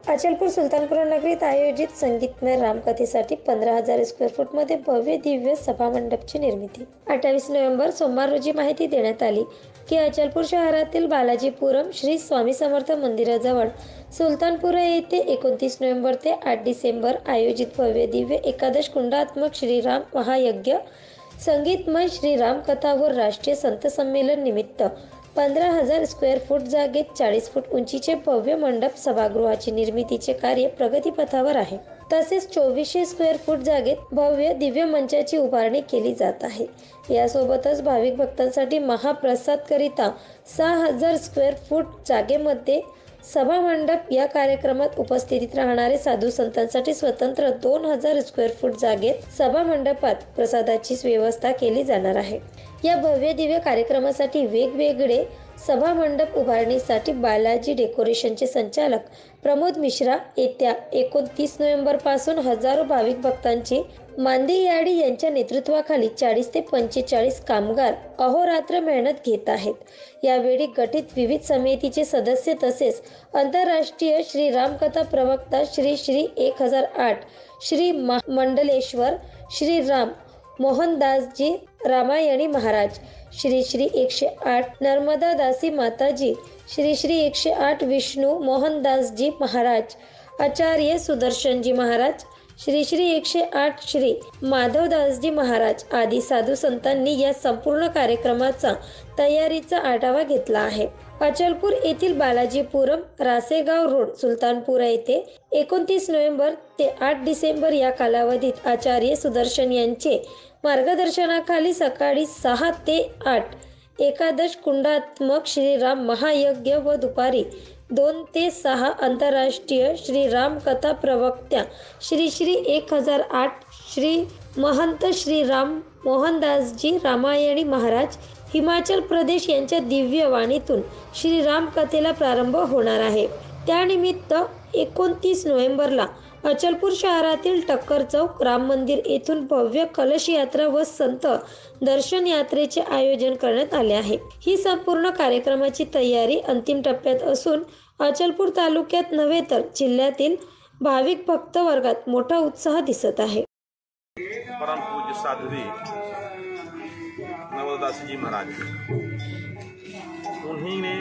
अचलपूर सुलतानपूर नगरीत आयोजित संगीतमय रामकथेसाठी 15,000 स्क्वेअर फूटमध्ये भव्य दिव्य सभामंडपची निर्मिती। 28 नोव्हेंबर सोमवार रोजी माहिती देण्यात आली की अचलपूर शहरातील बालाजीपुरम श्री स्वामी समर्थ मंदिराजवळ सुलतानपुरा येथे 29 नोव्हेंबर ते 8 डिसेंबर आयोजित भव्य दिव्य एकादश कुंडात्मक श्रीराम महायज्ञ संगीतमय श्रीराम कथा व राष्ट्रीय संत संमेलन निमित्त 15,000 स्क्वेअर फूट जागेत 40 फूट उंचीचे भव्य मंडप सभागृहाची निर्मितीचे कार्य प्रगतीपथावर आहे। तसेच 2400 स्क्वेअर फूट जागेत भव्य दिव्य मंचाची उभारणी केली जात आहे। यासोबतच भाविक भक्तांसाठी महाप्रसाद करिता 6,000 स्क्वेअर फूट जागेमध्ये सभा मंडप, या कार्यक्रमात उपस्थित राहणारे साधू संतांसाठी स्वतंत्र 2,000 स्क्वेअर फूट जागेत सभा मंडपात प्रसादाची व्यवस्था केली जाणार आहे। या भव्य दिव्य कार्यक्रमासाठी वेगवेगळे सभा मंडप उभारणीसाठी बालाजी डेकोरेशनचे संचालक प्रमोद मिश्रा येत्या 29 नोव्हेंबर पासून हजारो भाविक भक्तांची मांदी याडी यांच्या नेतृत्वाखाली 40 ते 45 कामगार अहोरात्र मेहनत घेत आहेत। यावेळी गठीत विविध समितीचे सदस्य तसेच आंतरराष्ट्रीय श्री रामकथा प्रवक्ता श्री 1008 श्री मंडलेश्वर श्री राम मोहनदासजी रामायणी महाराज, श्री 108 नर्मदा दासी माताजी, श्री 108 विष्णु मोहनदासजी महाराज, आचार्य सुदर्शनजी महाराज, श्री 108 श्री माधवदासजी महाराज आदी साधू संतांनी या संपूर्ण कार्यक्रमाचा तयारीचा आढावा घेतला आहे। अचलपूर येथील बालाजीपुरम रासेगाव रोड सुलतानपुरा येथे 29 नोव्हेंबर ते 8 डिसेंबर या कालावधीत आचार्य सुदर्शन यांचे मार्गदर्शनाखाली सकाळी 6 ते 8 एकादश कुंडात्मक श्रीराम महायज्ञ व दुपारी 2 ते 6 आंतरराष्ट्रीय श्रीराम कथा प्रवक्त्या श्री 1008 श्री महंत श्रीराम मोहनदासजी रामायणी महाराज हिमाचल प्रदेश यांच्या दिव्य वाणीतून श्रीराम कथेला प्रारंभ होणार आहे। त्यानिमित्त 29 नोव्हेंबरला अचलपूर शहरातील टक्कर चौक राम मंदिर येथून भव्य कलश यात्रा व संत दर्शन यात्रेचे आयोजन करण्यात आले आहे। ही संपूर्ण कार्यक्रमाची तयारी अंतिम टप्प्यात असून अचलपूर तालुक्यात नव्हे तर जिल्ह्यातील भाविक भक्त वर्गात मोठा उत्साह दिसत आहे। परम पूज्य साध्वी नवदास जी महाराज, उन्हीं ने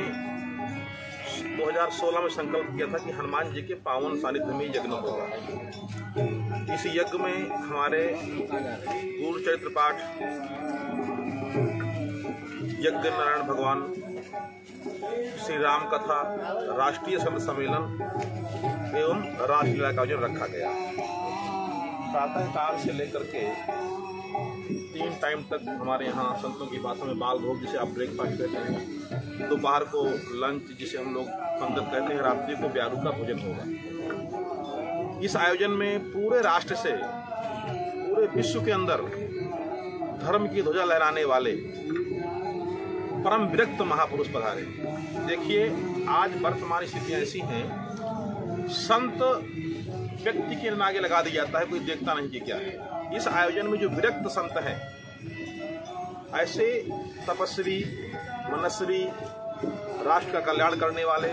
2016 में संकल्प किया था कि हनुमान जी के पावन सानिध्य में यज्ञ होगा। इस यज्ञ में हमारे गुरु चरित्र पाठ, यज्ञ नारायण भगवान, श्री राम कथा, राष्ट्रीय संत सम्मेलन एवं रासलीला का आयोजन रखा गया। प्रातः काल से लेकर के 3 टाइम तक हमारे यहाँ संतों की भाषा में बाल भोग, जिसे आप ब्रेकफास्ट कहते हैं, दोपहर को लंच जिसे हम लोग पंगत कहते हैं, रात्रि को ब्यारू का भोजन होगा। इस आयोजन में पूरे राष्ट्र से, पूरे विश्व के अंदर धर्म की ध्वजा लहराने वाले परम विरक्त महापुरुष पधारे। देखिए, आज वर्तमान स्थितियाँ ऐसी हैं, संत व्यक्ति के आगे लगा दिया जाता है, कोई देखता नहीं कि क्या है। इस आयोजन में जो विरक्त संत हैं, ऐसे तपस्वी, मनस्वी, राष्ट्र का कल्याण करने वाले,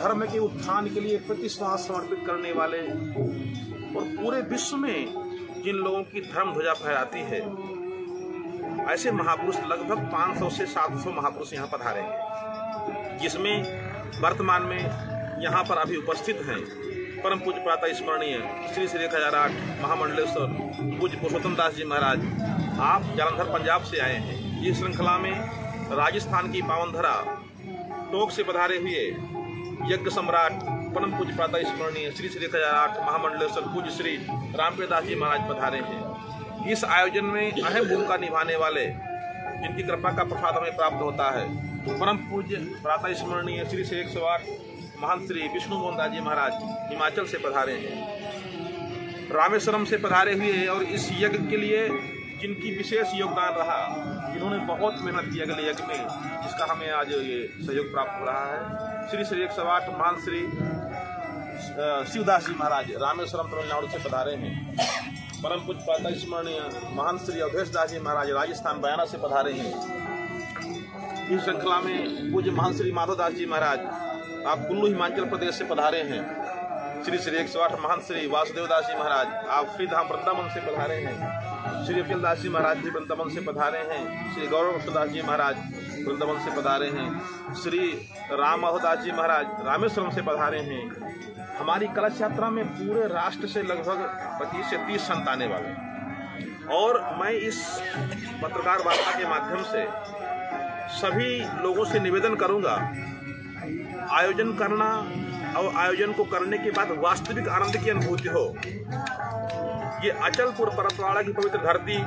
धर्म के उत्थान के लिए प्रतिश्वास समर्पित करने वाले और पूरे विश्व में जिन लोगों की धर्म ध्वजा फहराती है, ऐसे महापुरुष लगभग 500 से 700 महापुरुष यहाँ पधारे हैं। जिसमें वर्तमान में यहाँ पर अभी उपस्थित हैं परम पूज्य प्रातः स्मरणीय श्री 1008 महामंडलेश्वर पूज्य पुरुषोत्तम दास जी महाराज। आप जालंधर पंजाब से आए हैं। इस श्रृंखला में राजस्थान की पावन धरा टोंक से पधारे हुए यज्ञ सम्राट परम पूज्य प्रातः स्मरणीय श्री 1008 महामंडलेश्वर पूज्य श्री रामप्रिय दास जी महाराज पधारे हैं। इस आयोजन में अहम भूमिका निभाने वाले, जिनकी कृपा का प्रसाद हमें प्राप्त होता है, परम पूज्य प्रातः स्मरणीय श्री 108 महंत श्री विष्णु मोहनदास जी महाराज हिमाचल से पधारे हैं, रामेश्वरम से पधारे हुए और इस यज्ञ के लिए जिनकी विशेष योगदान रहा, जिन्होंने बहुत मेहनत की अगले यज्ञ में, जिसका हमें आज ये सहयोग प्राप्त हो रहा है। श्री 108 महंत श्री शिवदास जी महाराज रामेश्वरम तमिलनाडु से पधारे हैं। परम पूज्य प्रातः स्मरणीय महंत श्री अवधेश दास जी महाराज राजस्थान बयाना से पधारे हैं। इस श्रृंखला में पूज्य महंत श्री माधवदास जी महाराज आप कुल्लू हिमाचल प्रदेश से पधारे हैं। श्री श्री 108 महंत श्री वासुदेव दास जी महाराज आप श्री धाम वृंदावन से पधारे हैं। श्री अखिल दास जी महाराज जी वृंदावन से पधारे हैं। श्री गौरव दास जी महाराज वृंदावन से पधारे हैं। श्री राम दास जी महाराज रामेश्वरम से पधारे हैं। हमारी कलश यात्रा में पूरे राष्ट्र से लगभग 25 से 30 संत आने वाले हैं। और मैं इस पत्रकार वार्ता के माध्यम से सभी लोगों से निवेदन करूंगा, आयोजन करना और आयोजन को करने के बाद वास्तविक आनंद की अनुभूति हो। ये अचलपुर परतवाड़ा की पवित्र धरती,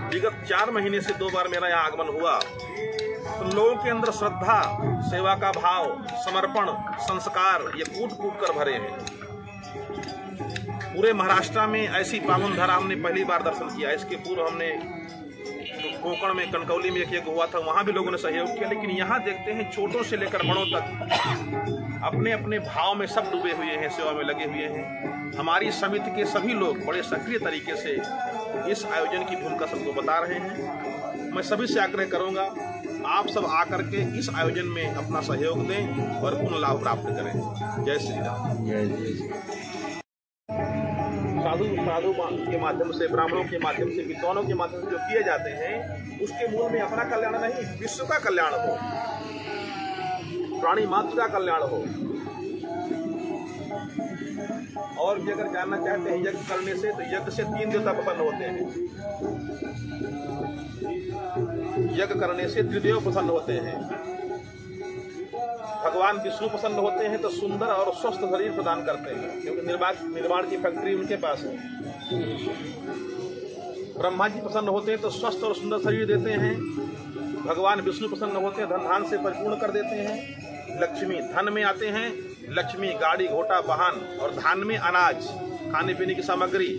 विगत 4 महीने से 2 बार मेरा यहाँ आगमन हुआ, तो लोगों के अंदर श्रद्धा, सेवा का भाव, समर्पण, संस्कार ये कूट कूट कर भरे हैं। पूरे महाराष्ट्र में ऐसी पावन धारा हमने पहली बार दर्शन किया। इसके पूर्व हमने कोंकण में कनकौली में एक हुआ था, वहां भी लोगों ने सहयोग किया। लेकिन यहाँ देखते हैं छोटों से लेकर बड़ों तक अपने अपने भाव में सब डूबे हुए हैं, सेवा में लगे हुए हैं। हमारी समिति के सभी लोग बड़े सक्रिय तरीके से इस आयोजन की भूमिका सबको बता रहे हैं। मैं सभी से आग्रह करूंगा, आप सब आकर के इस आयोजन में अपना सहयोग दें और पूर्ण लाभ प्राप्त करें। जय श्री राम। साधु के माध्यम से, ब्राह्मणों के माध्यम से, विद्वानों के माध्यम से जो किए जाते हैं, उसके मूल में अपना कल्याण नहीं, विश्व का कल्याण हो, प्राणी मात्र का कल्याण हो। और भी अगर जानना चाहते हैं यज्ञ करने से, तो यज्ञ से 3 देवता प्रसन्न होते हैं। यज्ञ करने से त्रिदेव प्रसन्न होते हैं। भगवान विष्णु प्रसन्न होते हैं तो सुंदर और स्वस्थ शरीर प्रदान करते हैं, क्योंकि निर्माण की फैक्ट्री उनके पास है। ब्रह्मा जी प्रसन्न होते हैं तो स्वस्थ और सुंदर शरीर देते हैं। भगवान विष्णु प्रसन्न होते हैं, धन धान से परिपूर्ण कर देते हैं। लक्ष्मी धन में आते हैं, लक्ष्मी गाड़ी घोटा वाहन, और धान में अनाज, खाने पीने की सामग्री।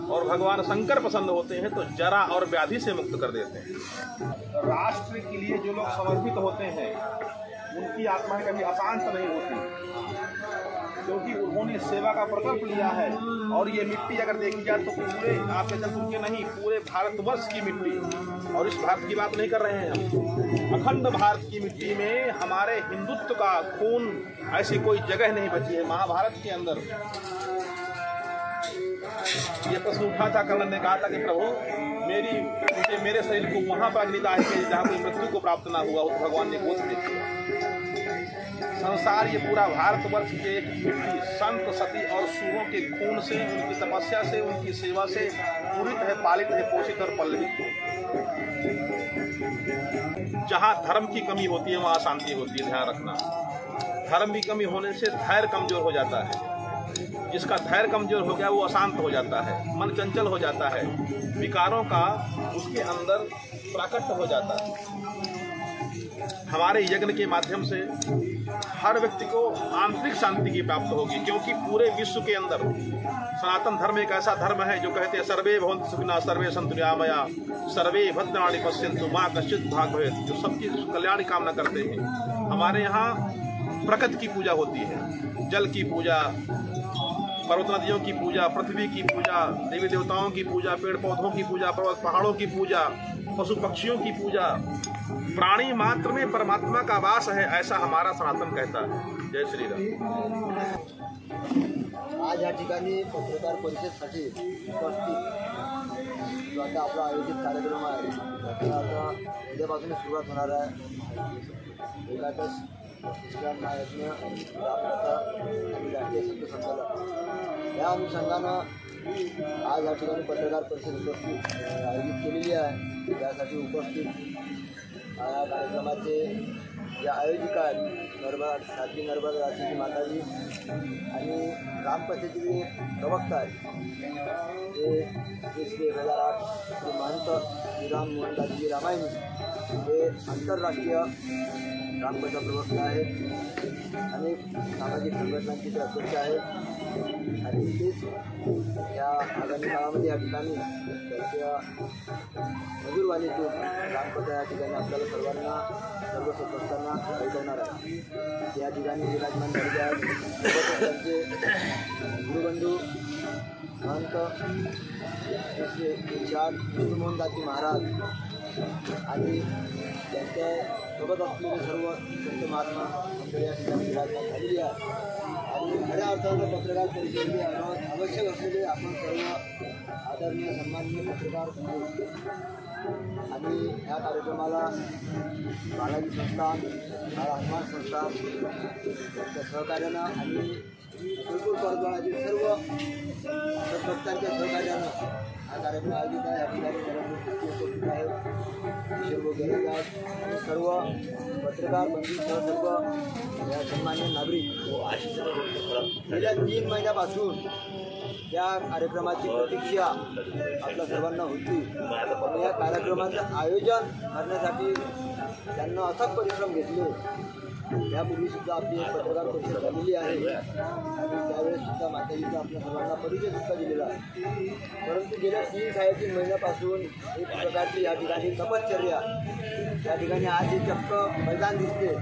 और भगवान शंकर प्रसन्न होते हैं तो जरा और व्याधि से मुक्त कर देते हैं। राष्ट्र के लिए जो लोग समर्पित होते हैं उनकी आत्माएं कभी अशांत नहीं होती, क्योंकि उन्होंने सेवा का प्रकल्प लिया है। और ये मिट्टी अगर देखी जाए तो पूरे आपके जलपुर के नहीं, पूरे भारतवर्ष की मिट्टी, और इस भारत की बात नहीं कर रहे हैं हम, अखंड भारत की मिट्टी में हमारे हिंदुत्व का खून, ऐसी कोई जगह नहीं बची है। महाभारत के अंदर ये प्रश्न उठा था, कर्णन ने कहा था कि प्रभु मेरे शरीर को वहां पर अग्निदाह है जहाँ कोई मृत्यु को प्राप्त ना हुआ, उस भगवान ने गोद में किया। संसार ये पूरा भारतवर्ष के एक मिट्टी, संत सती और सूरों के खून से, उनकी तपस्या से, उनकी सेवा से पूरित है, पालित है, पोषित और पल्लवित है। जहाँ धर्म की कमी होती है वहाँ अशांति होती है, ध्यान रखना। धर्म की कमी होने से धैर्य कमजोर हो जाता है। जिसका धैर्य कमजोर हो गया वो अशांत हो जाता है, मन चंचल हो जाता है, विकारों का उसके अंदर प्राकट्य हो जाता है। हमारे यज्ञ के माध्यम से हर व्यक्ति को आंतरिक शांति की प्राप्त होगी, क्योंकि पूरे विश्व के अंदर सनातन धर्म एक ऐसा धर्म है जो कहते हैं सर्वे भवन्तु सुखिनः सर्वे सन्तु निरामया सर्वे भद्राणि पश्यन्तु मा कश्चित् भाग् भवेत्, जो सबकी कल्याण की कामना करते हैं। हमारे यहाँ प्रकृति की पूजा होती है, जल की पूजा, पर्वत नदियों की पूजा, पृथ्वी की पूजा, देवी देवताओं की पूजा, पेड़ पौधों की पूजा, पर्वत पहाड़ों की पूजा, पशु पक्षियों की पूजा। प्राणी मात्र में परमात्मा का वास है, ऐसा हमारा सनातन कहता है। जय श्री राम। आज या ठिकाणी पत्रकार परिषदेसाठी उपस्थित जो आता आपला आयोजित कार्यक्रम आहे, आता उद्यापासून सुरुवात होणार आहे। एकादश महायज्ञ रामकथा आणि राष्ट्रीय संत संमेलन या अनुषंगानं आज या ठिकाणी पत्रकार परिषद उपस्थित आयोजित केलेली आहे। त्यासाठी उपस्थित या कार्यक्रमाचे या आयोजिका आहेत साध्वी नर्मदा दासीजी माताजी आणि रामकथेचे जे प्रवक्ता आहेत ते श्री 1008 श्री महंत श्रीराम मोहनदासजी रामायणी हे आंतरराष्ट्रीय रामकथा प्रवक्ता आहेत, अनेक सामाजिक संघटनांचे ते अध्यक्ष आहेत आणि तेच या आगामी काळामध्ये या ठिकाणी त्यांच्या मधुरवाणीतून रामकथा या ठिकाणी आपल्याला सर्वांना सर्व सदस्यांना ऐकवणार आहे। या ठिकाणी विराजमान झालेले आहेत त्यांचे गुरुबंधू महंत श्री 108 मोहनदासजी महाराज आणि त्यांच्या सोबत असलेले सर्व संत महात्मा मंडळी या ठिकाणी विराजमान झालेली आहे। आणि खऱ्या अर्थानं पत्रकार परिषदेची आवश्यक असलेले आपण सर्व आदरणीय सन्माननीय पत्रकार बंधू आणि या कार्यक्रमाला बालाजी संस्थान, बाळा हनुमान संस्थान यांच्या सहकार्यानं आणि बिलकुल परगणातील सर्व सदभक्तांच्या सहकार्यानं हा कार्यक्रम आयोजित आहे. या ठिकाणी उपस्थित आहेत, किशोर वगैरे आहेत आणि सर्व पत्रकार बंधूंसह सर्व या सन्मान्य नागरिक गेल्या 3 महिन्यापासून या कार्यक्रमाची प्रतीक्षा आपल्या सर्वांना होती आणि या कार्यक्रमाचं आयोजन करण्यासाठी त्यांना अथक परिश्रम घेतले. यापूर्वीसुद्धा आपली एक पत्रकार परिषद झालेली आहे आणि त्यावेळेससुद्धा माताजीचा आपल्या सर्वांना परिचयसुद्धा दिलेला आहे. परंतु गेल्या 3-3.5 महिन्यापासून एक प्रकारची या ठिकाणी तपश्चर्या, या ठिकाणी आज हे चक्क मैदान दिसते.